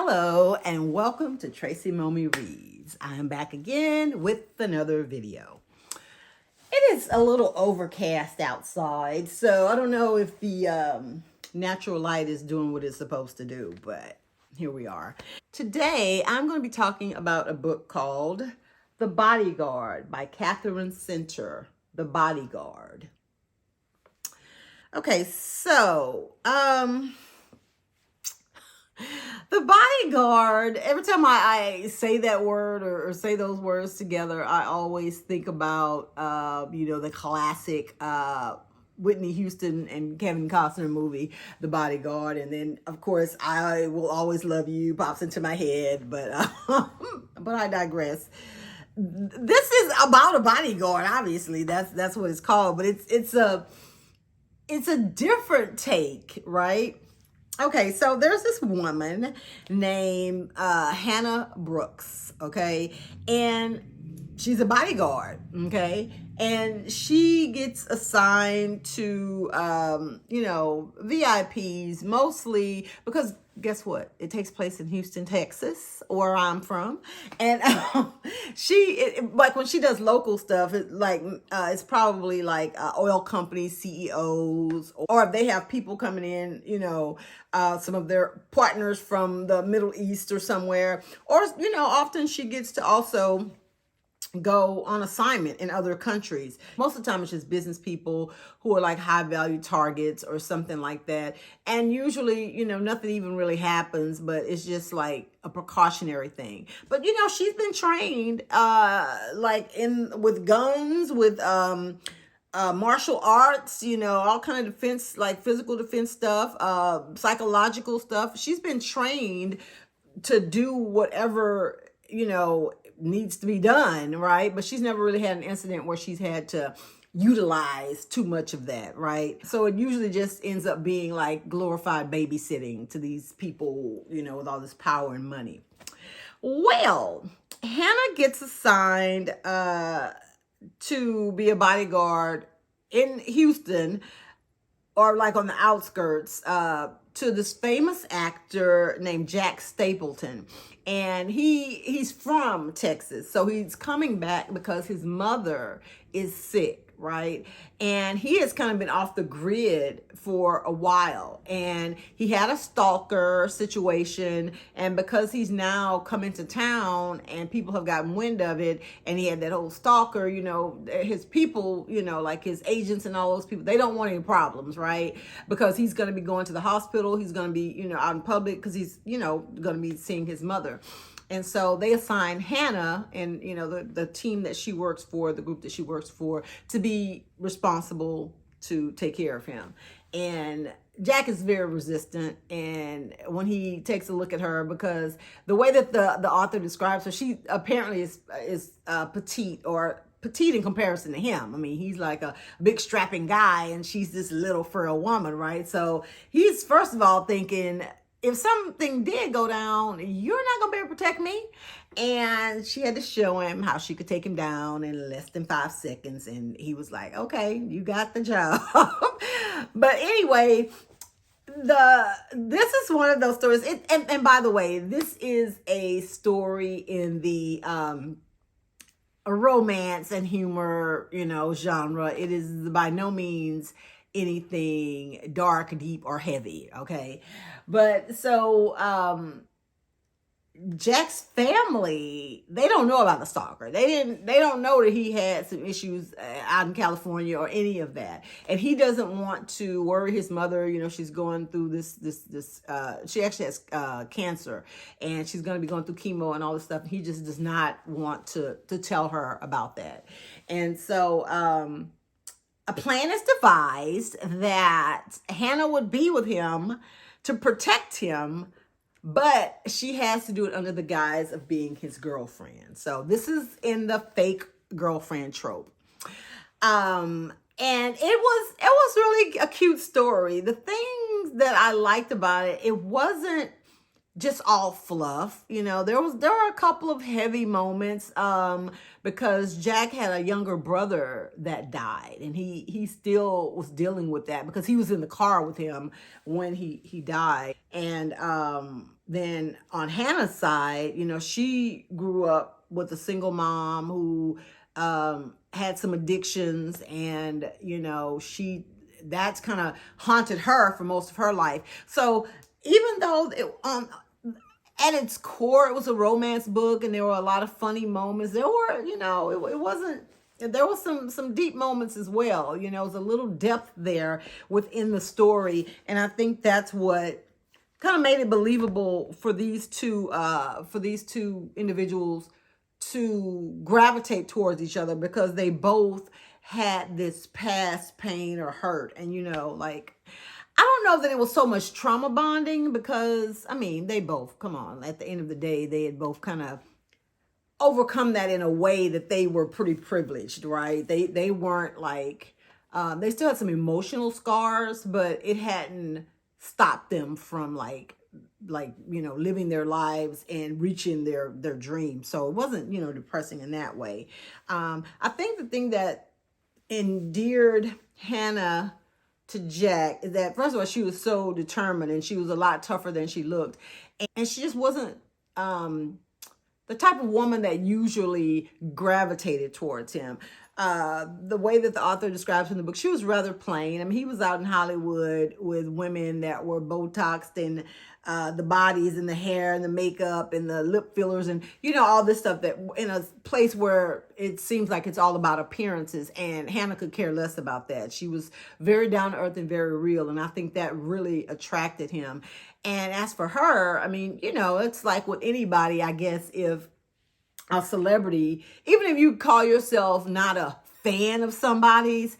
Hello and welcome to Tracy Momi Reads. I am back again with another video. It is a little overcast outside, so I don't know if the natural light is doing what it's supposed to do, but here we are. Today, I'm going to be talking about a book called The Bodyguard by Katherine Center. The Bodyguard. Okay, so, The Bodyguard, every time I say that word or say those words together, I always think about, the classic Whitney Houston and Kevin Costner movie, The Bodyguard. And then, of course, I Will Always Love You pops into my head, but I digress. This is about a bodyguard, obviously. That's what it's called, but it's a different take, right? Okay, so there's this woman named Hannah Brooks, okay? And she's a bodyguard, okay? And she gets assigned to, VIPs mostly because guess what? It takes place in Houston, Texas, where I'm from. And like when she does local stuff, it's probably like oil company CEOs, or if they have people coming in, some of their partners from the Middle East or somewhere, or, often she gets to also go on assignment in other countries. Most of the time it's just business people who are like high value targets or something like that. And usually, nothing even really happens, but it's just like a precautionary thing. But, she's been trained with guns, with martial arts, all kind of defense, like physical defense stuff, psychological stuff. She's been trained to do whatever, needs to be done, right? But she's never really had an incident where she's had to utilize too much of that, right? So it usually just ends up being like glorified babysitting to these people, with all this power and money. Well, Hannah gets assigned to be a bodyguard in Houston, or like on the outskirts, to this famous actor named Jack Stapleton. And he's from Texas. So he's coming back because his mother is sick, right? And he has kind of been off the grid for a while. And he had a stalker situation. And because he's now come into town and people have gotten wind of it, and he had that whole stalker, his people, like his agents and all those people, they don't want any problems, right? Because he's going to be going to the hospital. He's going to be, out in public because he's, going to be seeing his mother. And so they assign Hannah and, the team that she works for, the group that she works for, to be responsible to take care of him. And Jack is very resistant. And when he takes a look at her, because the way that the author describes her, she apparently is petite, or petite in comparison to him. I mean, he's like a big strapping guy and she's this little frail woman, right? So he's first of all thinking, if something did go down, you're not going to be able to protect me. And she had to show him how she could take him down in less than 5 seconds. And he was like, okay, you got the job. But anyway, this is one of those stories. And by the way, this is a story in the a romance and humor, genre. It is by no means anything dark, deep, or heavy, okay? But so Jack's family, they don't know about the stalker. They don't know that he had some issues out in California or any of that. And he doesn't want to worry his mother. She's going through this she actually has cancer, and she's going to be going through chemo and all this stuff. He just does not want to tell her about that. And so a plan is devised that Hannah would be with him to protect him, but she has to do it under the guise of being his girlfriend. So this is in the fake girlfriend trope. And it was really a cute story. The things that I liked about it, it wasn't just all fluff. There were a couple of heavy moments, because Jack had a younger brother that died, and he still was dealing with that because he was in the car with him when he died. And then on Hannah's side, she grew up with a single mom who had some addictions, and that's kind of haunted her for most of her life. So even though at its core it was a romance book and there were a lot of funny moments, there were, it wasn't, there was some deep moments as well. There was a little depth there within the story, and I think that's what kind of made it believable for these two individuals to gravitate towards each other, because they both had this past pain or hurt. And like, I don't know that it was so much trauma bonding, because I mean, they both, come on, at the end of the day, they had both kind of overcome that in a way that they were pretty privileged, right? They weren't like, they still had some emotional scars, but it hadn't stopped them from like living their lives and reaching their dreams. So it wasn't depressing in that way. I think the thing that endeared Hannah to Jack is that, first of all, she was so determined, and she was a lot tougher than she looked, and she just wasn't the type of woman that usually gravitated towards him. The way that the author describes in the book, she was rather plain. I mean, he was out in Hollywood with women that were Botoxed, and the bodies and the hair and the makeup and the lip fillers and all this stuff, that in a place where it seems like it's all about appearances, and Hannah could care less about that. She was very down to earth and very real, and I think that really attracted him. And as for her, I mean, it's like with anybody, I guess, if a celebrity, even if you call yourself not a fan of somebody's,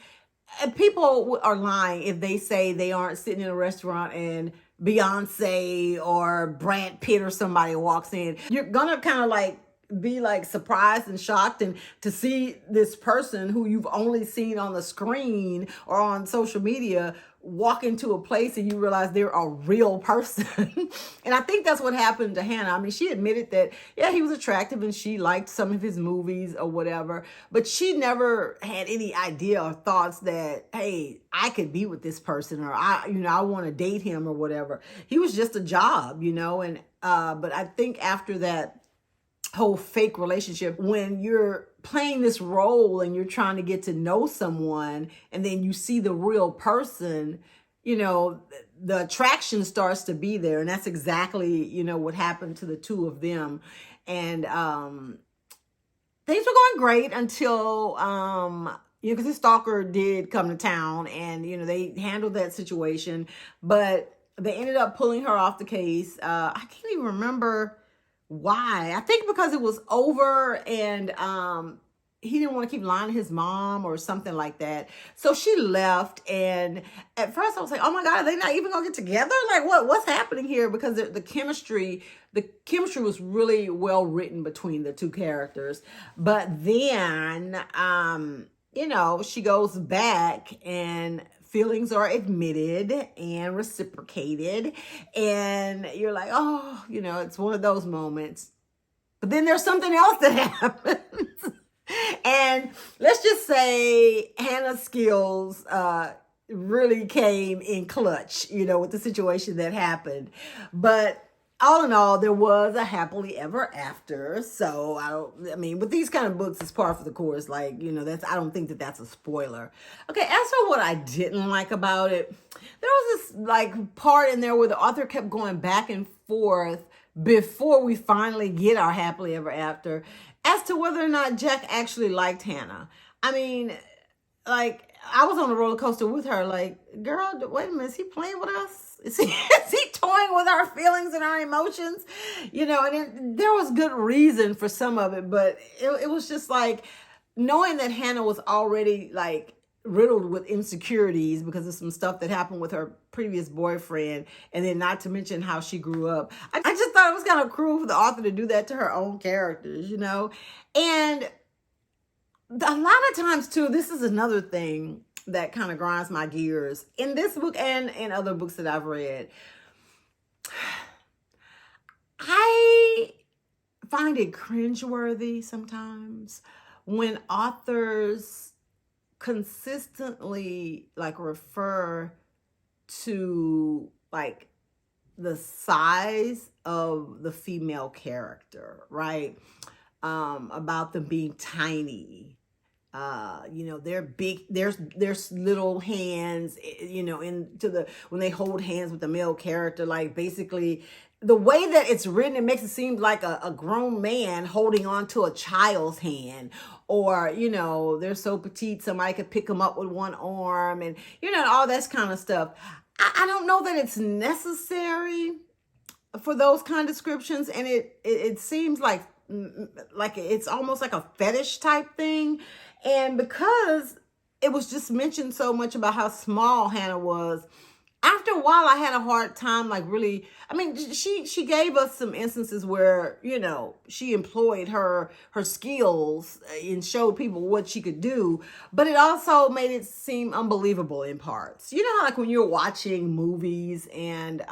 people are lying if they say they aren't sitting in a restaurant and Beyonce or Brad Pitt or somebody walks in. You're gonna kind of like be like surprised and shocked, and to see this person who you've only seen on the screen or on social media walk into a place and you realize they're a real person. And I think that's what happened to Hannah. I mean, she admitted that, yeah, he was attractive and she liked some of his movies or whatever, but she never had any idea or thoughts that, hey, I could be with this person, or I want to date him or whatever. He was just a job, and but I think after that whole fake relationship, when you're playing this role and you're trying to get to know someone, and then you see the real person, the attraction starts to be there. And that's exactly, what happened to the two of them. And things were going great until, because his stalker did come to town, and, they handled that situation, but they ended up pulling her off the case. I can't even remember why. I think because it was over, and he didn't want to keep lying to his mom or something like that. So she left, and at first I was like, oh my God, are they not even gonna get together? Like, what's happening here? Because the chemistry was really well written between the two characters. But then she goes back, and feelings are admitted and reciprocated, and you're like, oh, it's one of those moments. But then there's something else that happens. And let's just say Hannah's skills really came in clutch, with the situation that happened. But all in all, there was a happily ever after. So I mean, with these kind of books, it's par for the course. Like, I don't think that that's a spoiler. Okay, as for what I didn't like about it, there was this like part in there where the author kept going back and forth before we finally get our happily ever after, as to whether or not Jack actually liked Hannah. I mean, like, I was on a roller coaster with her, like, girl, wait a minute, is he playing with us? Is he toying with our feelings and our emotions? And there was good reason for some of it, but it was just like, knowing that Hannah was already like riddled with insecurities because of some stuff that happened with her previous boyfriend, and then not to mention how she grew up. I just thought it was kind of cruel for the author to do that to her own characters, And a lot of times too, this is another thing that kind of grinds my gears in this book and in other books that I've read. find it cringeworthy sometimes when authors consistently like refer to like the size of the female character, right? About them being tiny. They're big, there's little hands, into the, when they hold hands with the male character, like basically the way that it's written, it makes it seem like a grown man holding on to a child's hand, or, they're so petite, somebody could pick them up with one arm, and, all that kind of stuff. I don't know that it's necessary for those kind of descriptions. And it seems like it's almost like a fetish type thing. And because it was just mentioned so much about how small Hannah was, after a while, I had a hard time, like really, I mean, she gave us some instances where, she employed her skills and showed people what she could do, but it also made it seem unbelievable in parts. You know how like when you're watching movies and,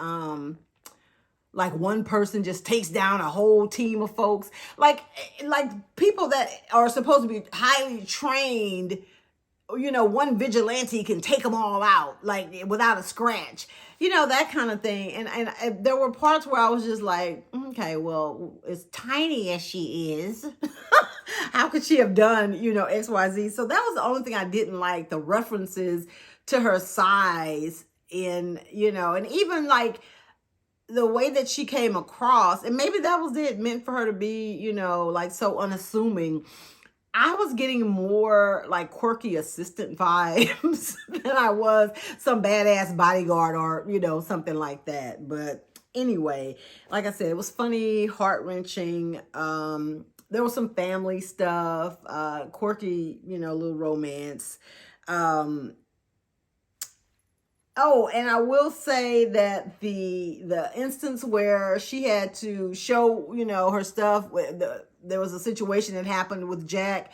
like one person just takes down a whole team of folks, like people that are supposed to be highly trained, one vigilante can take them all out, like without a scratch, that kind of thing. And there were parts where I was just like, okay, well, as tiny as she is, how could she have done, X, Y, Z? So that was the only thing I didn't like, the references to her size and even like the way that she came across, and maybe that was it, meant for her to be, like so unassuming. I was getting more like quirky assistant vibes than I was some badass bodyguard or, something like that. But anyway, like I said, it was funny, heart-wrenching. There was some family stuff, quirky, little romance. Oh, and I will say that the instance where she had to show, her stuff, there was a situation that happened with Jack.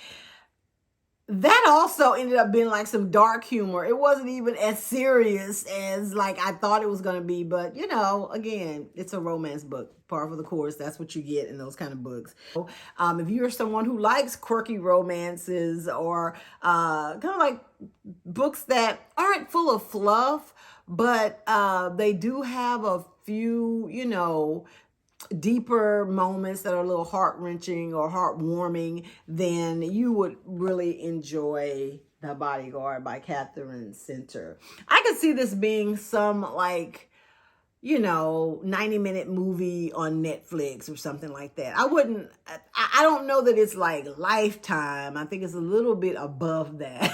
That also ended up being like some dark humor. It wasn't even as serious as like I thought it was going to be. But, again, it's a romance book. Par for the course. That's what you get in those kind of books. If you're someone who likes quirky romances or kind of like books that aren't full of fluff, but they do have a few, deeper moments that are a little heart-wrenching or heartwarming, then you would really enjoy The Bodyguard by Katherine Center. I could see this being some like, 90-minute movie on Netflix or something like that. I don't know that it's like Lifetime. I think it's a little bit above that,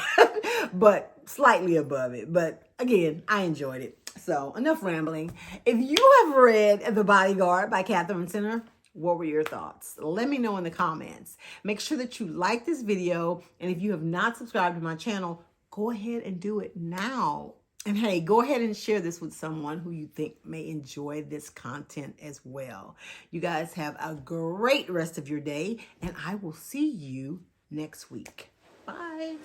but slightly above it. But again, I enjoyed it. So enough rambling. If you have read The Bodyguard by Katherine Center, what were your thoughts? Let me know in the comments. Make sure that you like this video. And if you have not subscribed to my channel, go ahead and do it now. And hey, go ahead and share this with someone who you think may enjoy this content as well. You guys have a great rest of your day, and I will see you next week. Bye.